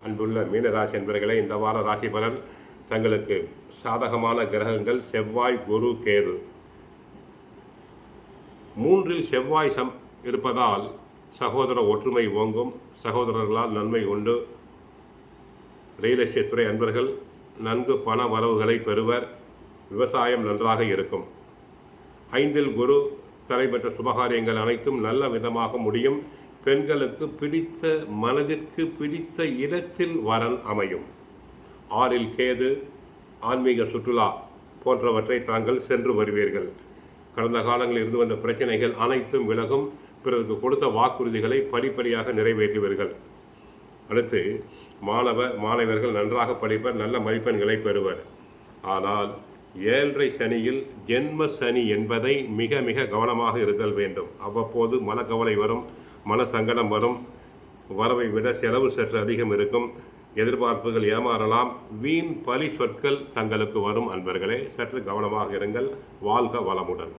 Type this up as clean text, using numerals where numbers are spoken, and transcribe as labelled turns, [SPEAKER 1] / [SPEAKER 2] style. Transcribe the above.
[SPEAKER 1] அன்புள்ள மீனராசி என்பர்களே, இந்த வார ராசி பலன் தங்களுக்கு சாதகமான கிரகங்கள் செவ்வாய், குரு, கேது. 3இல் செவ்வாய் இருப்பதால் சகோதர ஒற்றுமை ஓங்கும், சகோதரர்களால் நன்மை உண்டு. ரியல் எஸ்டேட் துறை அன்பர்கள் நன்கு பண வரவுகளை பெறுவர். விவசாயம் நன்றாக இருக்கும். 5இல் குரு தலைப்பெற்ற சுபகாரியங்கள் அனைத்தும் நல்ல விதமாக முடியும். பெண்களுக்கு பிடித்த மனதிற்கு பிடித்த இடத்தில் வரன் அமையும். 6இல் கேது ஆன்மீக சுற்றுலா போன்றவற்றை தாங்கள் சென்று வருவீர்கள். கடந்த காலங்களில் இருந்து வந்த பிரச்சனைகள் அனைத்தும் விலகும். பிறருக்கு கொடுத்த வாக்குறுதிகளை படிப்படியாக நிறைவேற்றுவீர்கள். அடுத்து மாணவர்கள் நன்றாக படிப்பர், நல்ல மதிப்பெண்களை பெறுவர். ஆனால் 7.5 சனியில் ஜென்ம சனி என்பதை மிக மிக கவனமாக இருத்தல் வேண்டும். அவ்வப்போது மனக்கவலை வரும், மன சங்கடம் வரும். வரவை விட செலவு சற்று அதிகம் இருக்கும். எதிர்பார்ப்புகள் ஏமாறலாம். வீண் பழி சொற்கள் தங்களுக்கு வரும். அன்பர்களே, சற்று கவனமாக இருங்கள். வாழ்க வளமுடன்.